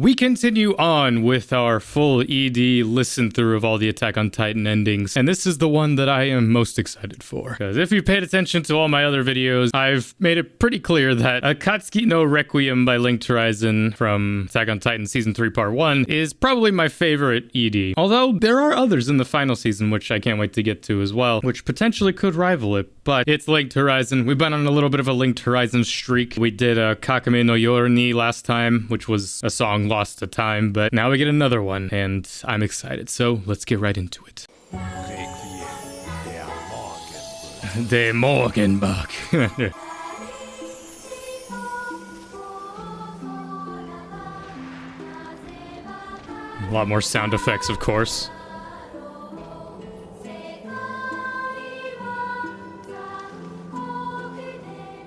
We continue on with our full ED listen through of all the Attack on Titan endings, and this is the one that I am most excited for. Because if you paid attention to all my other videos, I've made it pretty clear that Akatsuki no Requiem by Linked Horizon from Attack on Titan Season 3 Part 1 is probably my favorite ED. Although there are others in the final season which I can't wait to get to as well, which potentially could rival it. But it's Linked Horizon. We've been on a little bit of a Linked Horizon streak. We did Kakame no Yoroni last time, which was a song lost to time, but now we get another one, and I'm excited. So let's get right into it. De Morgenbach. A lot more sound effects, of course.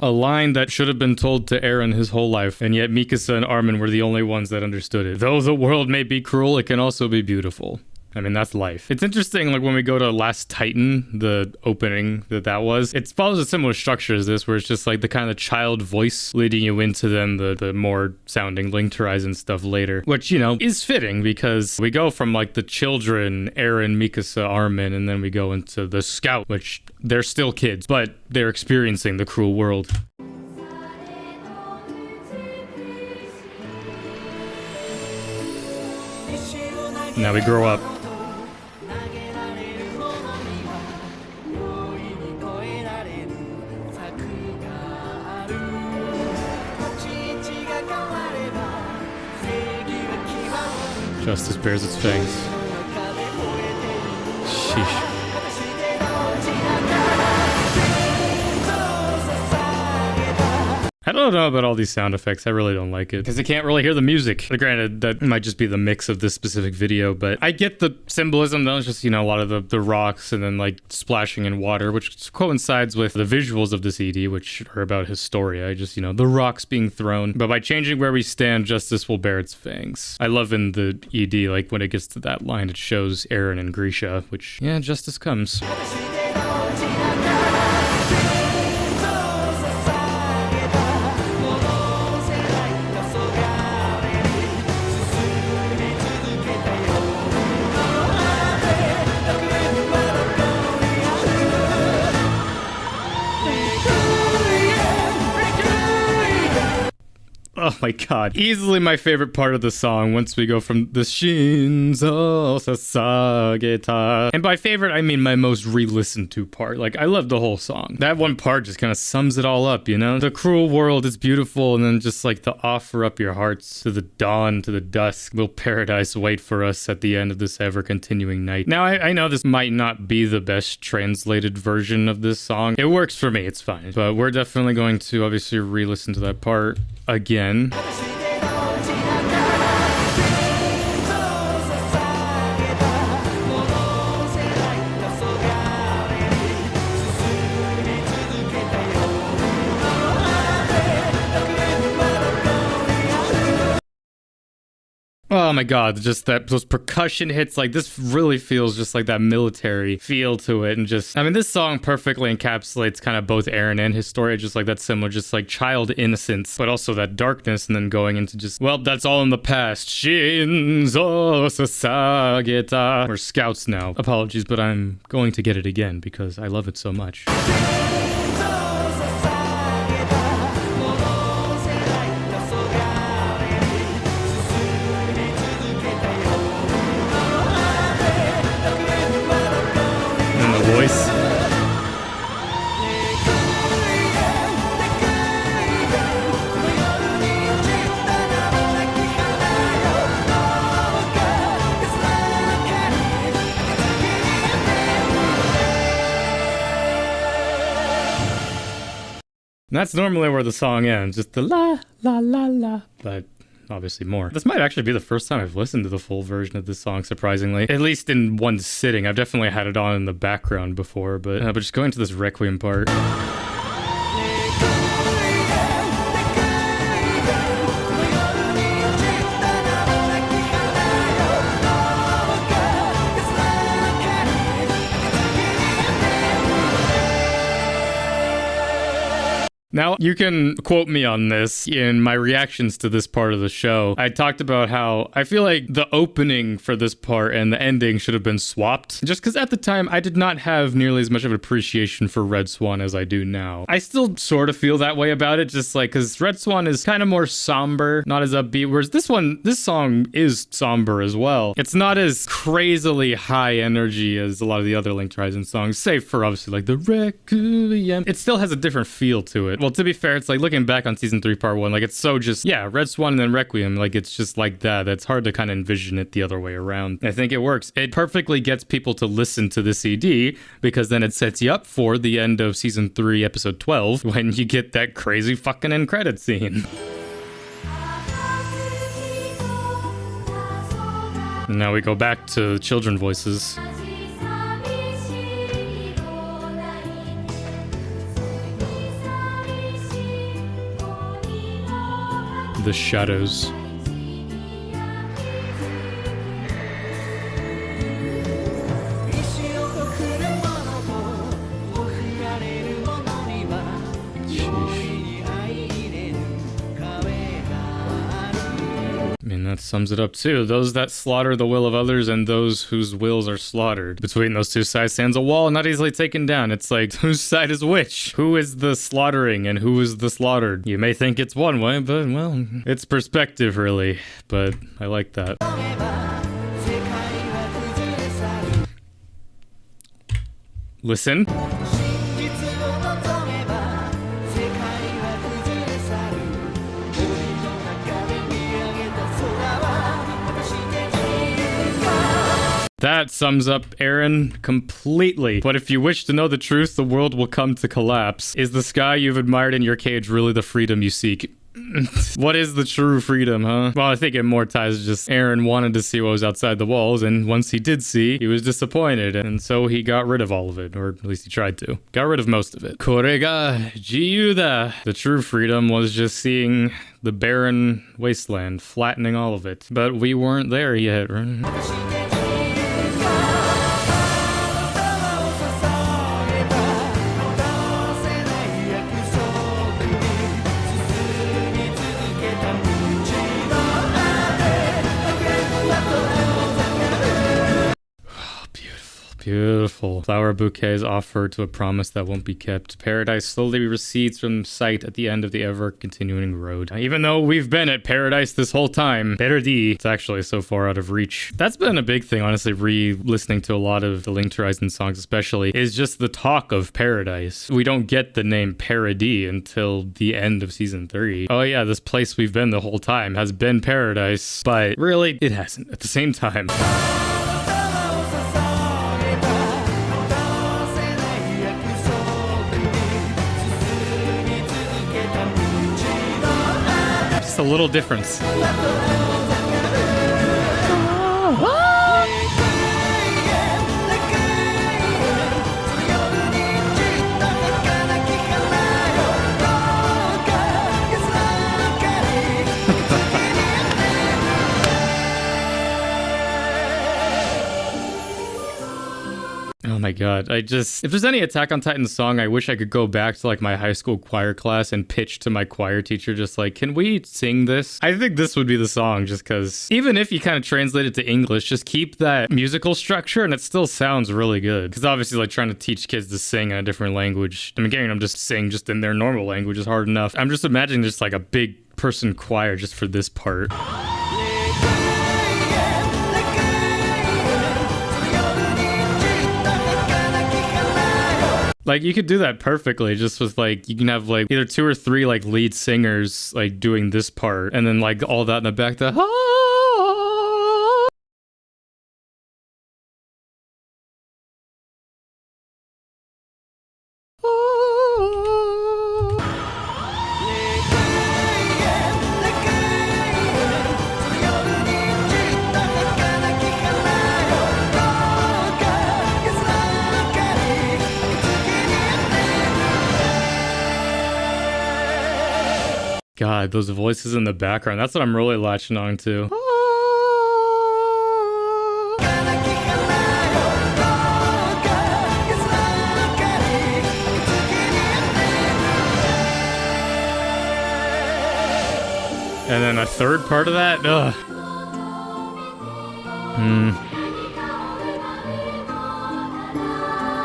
A line that should have been told to Eren his whole life, and yet Mikasa and Armin were the only ones that understood it. Though the world may be cruel, it can also be beautiful. I mean, that's life. It's interesting, like, when we go to Last Titan, the opening that was, it follows a similar structure as this, where it's just, like, the kind of child voice leading you into then the more sounding Linked Horizon stuff later. Which, you know, is fitting, because we go from, like, the children, Eren, Mikasa, Armin, and then we go into the Scout, which they're still kids, but they're experiencing the cruel world. Now we grow up. Justice bears its fangs. Sheesh. I don't know about all these sound effects. I really don't like it because I can't really hear the music. Granted, that might just be the mix of this specific video, but I get the symbolism. That was just, you know, a lot of the rocks and then like splashing in water, which coincides with the visuals of this ED, which are about Historia. Just, you know, the rocks being thrown. But by changing where we stand, justice will bear its fangs. I love in the ED, like when it gets to that line, it shows Eren and Grisha, which, yeah, justice comes. Oh my god. Easily my favorite part of the song once we go from the Shinzo Sasageta. And by favorite, I mean my most re-listened to part. Like, I love the whole song. That one part just kind of sums it all up, you know? The cruel world is beautiful, and then just like to offer up your hearts to the dawn, to the dusk. Will paradise wait for us at the end of this ever-continuing night? Now, I know this might not be the best translated version of this song. It works for me, it's fine. But we're definitely going to obviously re-listen to that part again. Oh my god, just those percussion hits, like this really feels just like that military feel to it, and just, I mean, this song perfectly encapsulates kind of both Eren and Historia, just like that similar, just like child innocence, but also that darkness, and then going into just, well, that's all in the past. Shinzo Sasageta. We're scouts now. Apologies, but I'm going to get it again because I love it so much. Voice. And that's normally where the song ends, just the la la la la, but obviously more. This might actually be the first time I've listened to the full version of this song, surprisingly. At least in one sitting. I've definitely had it on in the background before, but just going to this Requiem part. Now, you can quote me on this in my reactions to this part of the show. I talked about how I feel like the opening for this part and the ending should have been swapped. Just because at the time, I did not have nearly as much of an appreciation for Red Swan as I do now. I still sort of feel that way about it, just like, because Red Swan is kind of more somber, not as upbeat, whereas this song is somber as well. It's not as crazily high energy as a lot of the other Linked Horizon songs, save for obviously like the Requiem. It still has a different feel to it. Well, to be fair, it's like looking back on season 3 part 1, like it's so just, yeah, Red Swan and then Requiem, like it's just like that. It's hard to kind of envision it the other way around. I think it works. It perfectly gets people to listen to the CD because then it sets you up for the end of season 3 episode 12 when you get that crazy fucking end credit scene. Now we go back to children voices. The shadows. I mean, that sums it up too. Those that slaughter the will of others and those whose wills are slaughtered. Between those two sides stands a wall not easily taken down. It's like, whose side is which? Who is the slaughtering and who is the slaughtered? You may think it's one way, but, well, it's perspective, really. But I like that. Listen. That sums up Aaron completely. But if you wish to know the truth, the world will come to collapse. Is the sky you've admired in your cage really the freedom you seek? What is the true freedom, huh? Well, I think it more ties just Aaron wanted to see what was outside the walls, and once he did see, he was disappointed, and so he got rid of all of it, or at least he tried to. Got rid of most of it. Kore ga jiyu da. The true freedom was just seeing the barren wasteland, flattening all of it. But we weren't there yet, right? Beautiful. Flower bouquets offered to a promise that won't be kept. Paradise slowly recedes from sight at the end of the ever-continuing road. Even though we've been at paradise this whole time, Perdi, it's actually so far out of reach. That's been a big thing, honestly, re-listening to a lot of the Linked Horizon songs especially, is just the talk of paradise. We don't get the name Perdi until the end of season 3. Oh yeah, this place we've been the whole time has been paradise, but really, it hasn't at the same time. A little difference. Oh my god, if there's any Attack on Titan song, I wish I could go back to like my high school choir class and pitch to my choir teacher just like, can we sing this? I think this would be the song, just because even if you kind of translate it to English, just keep that musical structure and it still sounds really good. Because obviously like trying to teach kids to sing in a different language, I mean, getting them just sing just in their normal language is hard enough. I'm just imagining just like a big person choir just for this part. Like, you could do that perfectly, just with, like, you can have, like, either 2 or 3, like, lead singers, like, doing this part, and then, like, all that in the back, the God, those voices in the background, that's what I'm really latching on to. And then a third part of that? Ugh.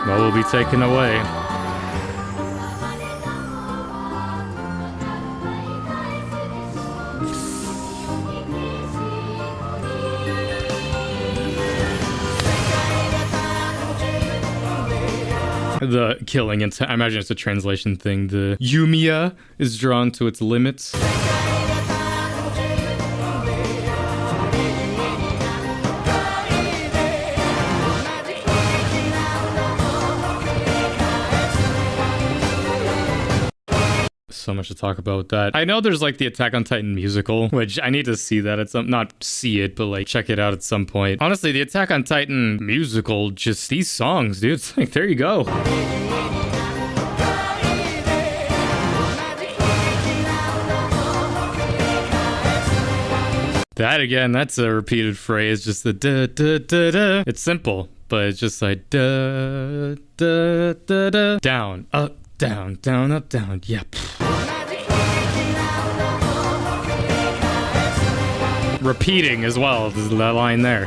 What will be taken away? The killing, I imagine it's a translation thing. The Yumiya is drawn to its limits. So much to talk about with that. I know there's like the Attack on Titan musical, which I need to see that at some, not see it, but like check it out at some point. Honestly, the Attack on Titan musical, just these songs, dude, it's like, there you go. That again, that's a repeated phrase, just the da da da da. It's simple, but it's just like da da da da. Down, up, down, down, up, down. Yep. Repeating as well, there's that line there.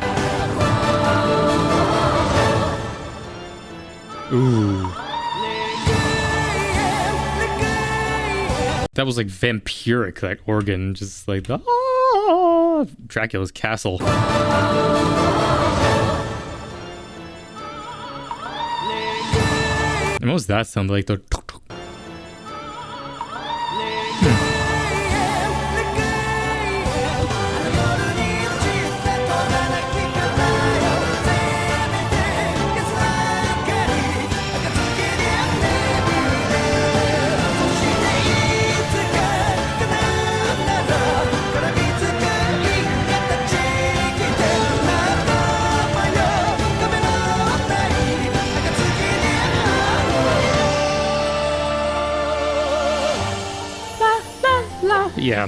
Ooh. That was like vampiric, that organ, just like the Dracula's castle. And what was that sound like? The yeah.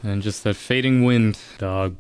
And just that fading wind, dog.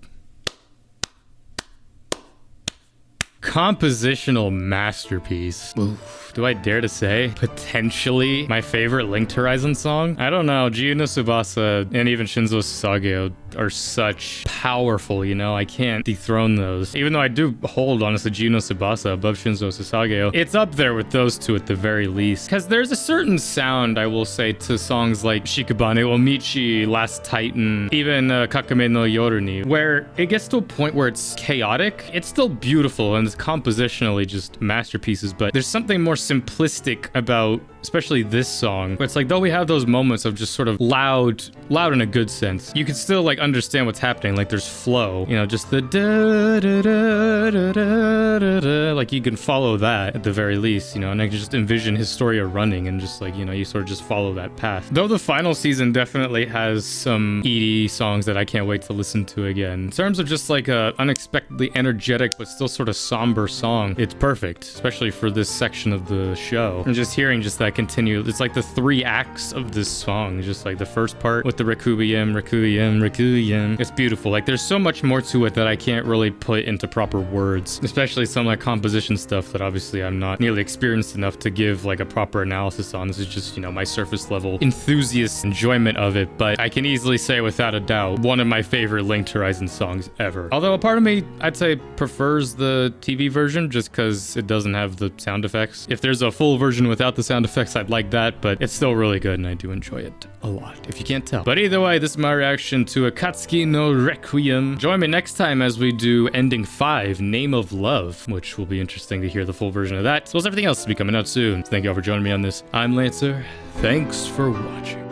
Compositional masterpiece. Oof. Do I dare to say potentially my favorite Linked Horizon song? I don't know. Jiu no Tsubasa and even Shinzo Sasageo are such powerful, you know? I can't dethrone those. Even though I do hold, honestly, Jiu no Tsubasa above Shinzo Sasageo, it's up there with those two at the very least. Because there's a certain sound, I will say, to songs like Shikabane, Omichi, Last Titan, even Kakame no Yoru ni, where it gets to a point where it's chaotic. It's still beautiful and it's compositionally just masterpieces, but there's something more simplistic about especially this song, where it's like, though we have those moments of just sort of loud in a good sense, you can still like understand what's happening. Like there's flow, you know, just the da da da da da da da, like you can follow that at the very least, you know, and I can just envision Historia running and just like, you know, you sort of just follow that path. Though the final season definitely has some ED songs that I can't wait to listen to again. In terms of just like a unexpectedly energetic but still sort of somber song, it's perfect, especially for this section of the show. And just hearing just that continue, it's like the 3 acts of this song, just like the first part with the Requiem, Requiem, Requiem. It's beautiful. Like there's so much more to it that I can't really put into proper words, especially some like composition stuff that obviously I'm not nearly experienced enough to give like a proper analysis on. This is just, you know, my surface level enthusiast enjoyment of it, but I can easily say without a doubt one of my favorite Linked Horizon songs ever. Although a part of me, I'd say, prefers the TV version just because it doesn't have the sound effects. If there's a full version without the sound effects, I'd like that, but it's still really good and I do enjoy it a lot, if you can't tell. But either way, this is my reaction to Akatsuki no Requiem. Join me next time as we do ending 5, Name of Love, which will be interesting to hear the full version of that, as well as everything else to be coming out soon. So thank you all for joining me on this. I'm Lancer. Thanks for watching.